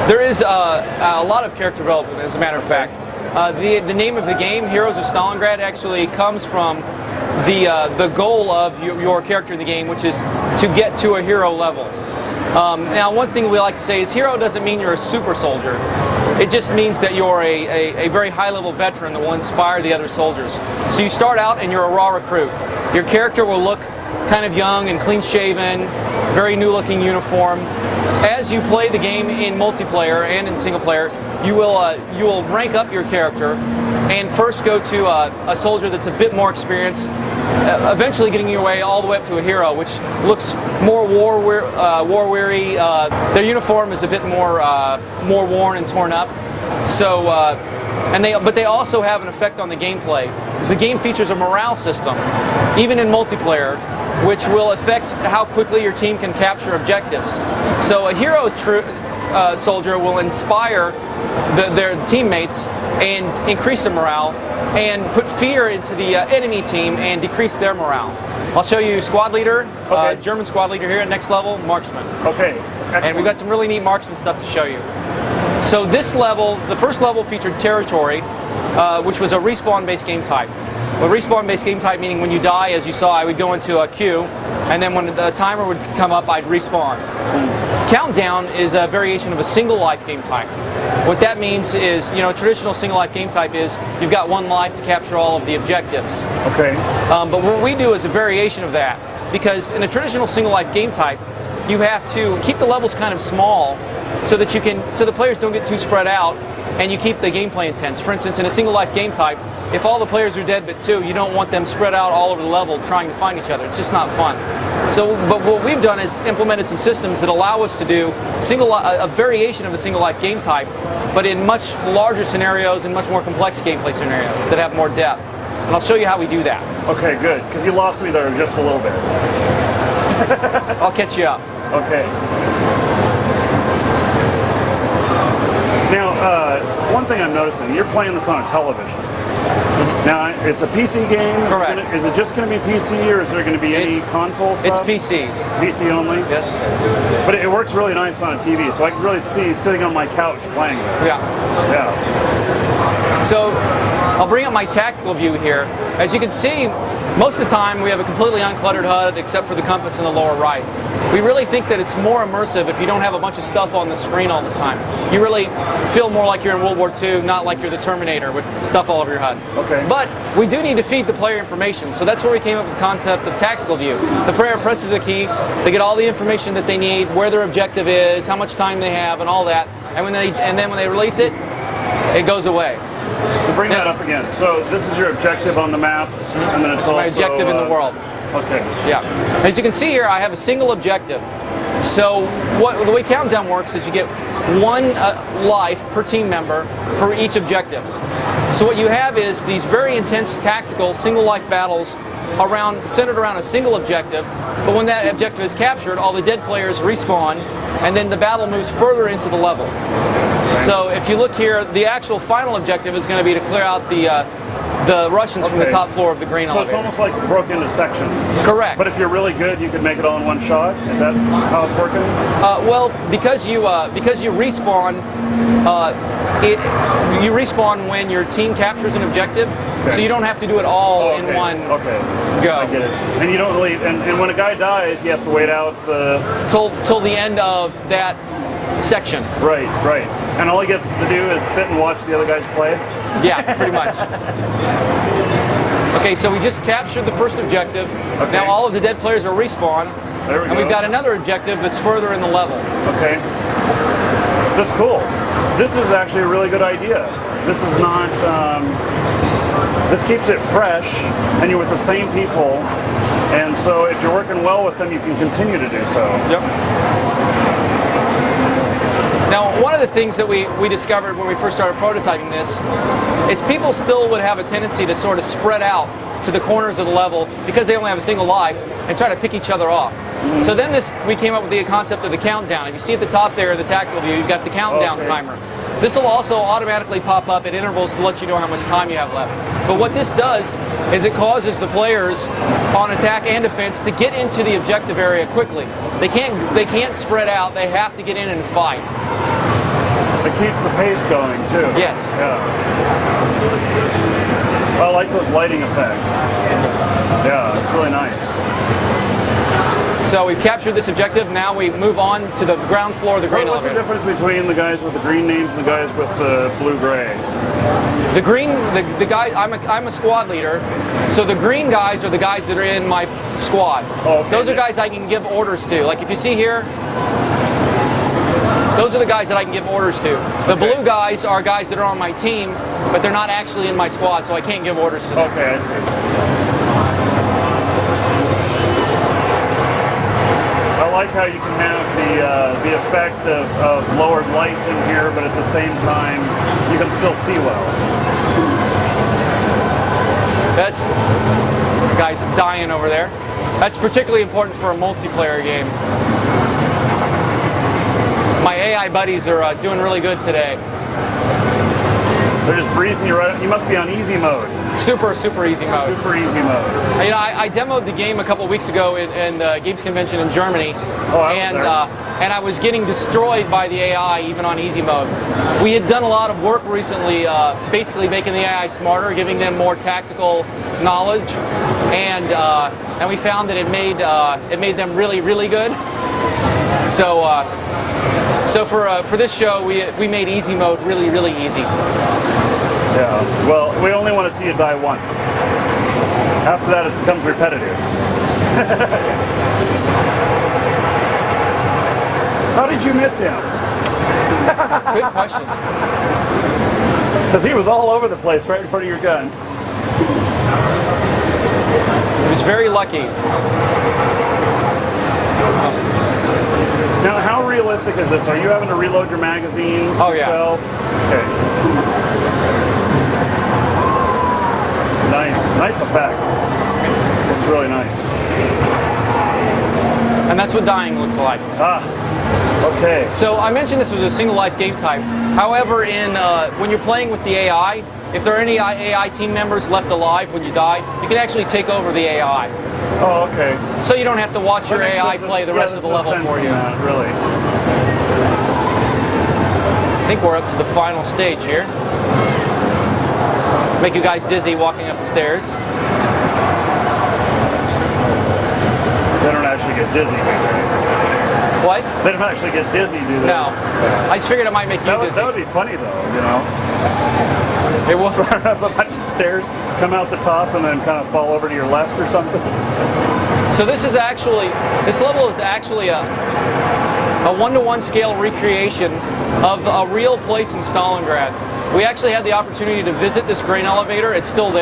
There is a lot of character development, as a matter of fact. The name of the game, Heroes of Stalingrad, actually comes from the goal of your character in the game, which is to get to a hero level. Now, one thing we like to say is hero doesn't mean you're a super soldier. It just means that you're a very high-level veteran that will inspire the other soldiers. So you start out and you're a raw recruit. Your character will look kind of young and clean-shaven, very new-looking uniform. As you play the game in multiplayer and in single-player, you will rank up your character and first go to a soldier that's a bit more experienced, eventually getting your way all the way up to a hero, which looks more war-weary. Their uniform is a bit more worn and torn up. So, but they also have an effect on the gameplay, because the game features a morale system, even in multiplayer, which will affect how quickly your team can capture objectives. So a hero soldier will inspire their teammates and increase their morale, and put fear into the enemy team and decrease their morale. I'll show you squad leader, German squad leader here at next level, marksman. Okay, excellent. And we've got some really neat marksman stuff to show you. So this level, the first level featured territory, which was a respawn-based game type. A respawn-based game type meaning when you die, as you saw, I would go into a queue, and then when the timer would come up, I'd respawn. Countdown is a variation of a single life game type. What that means is, a traditional single life game type is you've got one life to capture all of the objectives. Okay. But what we do is a variation of that, because in a traditional single life game type, you have to keep the levels kind of small so that so the players don't get too spread out, and you keep the gameplay intense. For instance, in a single life game type, if all the players are dead but two, you don't want them spread out all over the level trying to find each other. It's just not fun. So, but what we've done is implemented some systems that allow us to do a variation of a single life game type, but in much larger scenarios and much more complex gameplay scenarios that have more depth. And I'll show you how we do that. Okay, good, because you lost me there just a little bit. I'll catch you up. Okay. Now, one thing I'm noticing, you're playing this on a television. Now, it's a PC game. Correct. Is it just going to be PC, or is there going to be any console stuff? It's PC. PC only? Yes. But it works really nice on a TV, so I can really see sitting on my couch playing this. Yeah. Yeah. So, I'll bring up my tactical view here. As you can see, most of the time we have a completely uncluttered HUD except for the compass in the lower right. We really think that it's more immersive if you don't have a bunch of stuff on the screen all the time. You really feel more like you're in World War II, not like you're the Terminator with stuff all over your HUD. Okay. But we do need to feed the player information, so that's where we came up with the concept of tactical view. The player presses a key, they get all the information that they need, where their objective is, how much time they have, and all that. And then when they release it, it goes away. To bring that up again, so this is your objective on the map, and then it's also my objective in the world. Okay. Yeah. As you can see here, I have a single objective. So the way Countdown works is you get one life per team member for each objective. So what you have is these very intense tactical single life battles centered around a single objective, but when that objective is captured, all the dead players respawn, and then the battle moves further into the level. So if you look here, the actual final objective is going to be to clear out the Russians from the top floor of the green elevator. So it's almost like broke into sections. Correct. But if you're really good, you could make it all in one shot? Is that how it's working? Well, because you respawn, you respawn when your team captures an objective, so you don't have to do it all in one go. I get it. And you don't really, and when a guy dies, he has to wait out till the end of that section. Right. And all he gets to do is sit and watch the other guys play? Yeah, pretty much. Okay, so we just captured the first objective. Okay. Now all of the dead players are respawn. There we go. And we've got another objective that's further in the level. Okay. That's cool. This is actually a really good idea. This is not, this keeps it fresh, and you're with the same people, and so if you're working well with them, you can continue to do so. Yep. Now, one of the things that we discovered when we first started prototyping this is people still would have a tendency to sort of spread out to the corners of the level because they only have a single life and try to pick each other off. So then we came up with the concept of the countdown. If you see at the top there, the tactical view, you've got the countdown timer. This will also automatically pop up at intervals to let you know how much time you have left. But what this does is it causes the players on attack and defense to get into the objective area quickly. They can't spread out. They have to get in and fight. It keeps the pace going too. Yes. Yeah. I like those lighting effects. Yeah, it's really nice. So we've captured this objective. Now we move on to the ground floor of the grain What's the elevator. difference between the guys with the green names and the guys with the blue-gray? The green, the guy, I'm a squad leader, so the green guys are the guys that are in my squad. Oh, okay. Those are guys I can give orders to. Like if you see here, those are the guys that I can give orders to. The blue guys are guys that are on my team, but they're not actually in my squad, so I can't give orders to them. Okay, I see. I like how you can have the effect of lowered lights in here, but at the same time, you can still see well. That's guy's dying over there. That's particularly important for a multiplayer game. My AI buddies are doing really good today. They're just breezing you right. You must be on easy mode. Super easy mode. Super easy mode. You know, I demoed the game a couple weeks ago in the Games Convention in Germany, and I was getting destroyed by the AI even on easy mode. We had done a lot of work recently, basically making the AI smarter, giving them more tactical knowledge, and we found that it made them really good. So for this show, we made easy mode really easy. Yeah. Well, we only want to see it die once. After that, it becomes repetitive. How did you miss him? Good question. Because he was all over the place right in front of your gun. He was very lucky. Now, how realistic is this? Are you having to reload your magazines yourself? Okay. Nice effects. It's really nice. And that's what dying looks like. Okay. So I mentioned this was a single life game type. However, when you're playing with the AI, if there are any AI team members left alive when you die, you can actually take over the AI. Oh, okay. So you don't have to watch your AI play the rest of the level for you. Really. I think we're up to the final stage here. Make you guys dizzy walking up the stairs. They don't actually get dizzy, do they? What? They don't actually get dizzy, do they? No. I just figured it might make you dizzy. That would be funny, though, you know? It will. Run up a bunch of stairs, come out the top, and then kind of fall over to your left or something. So this level is actually a 1-to-1 scale recreation of a real place in Stalingrad. We actually had the opportunity to visit this grain elevator. It's still there.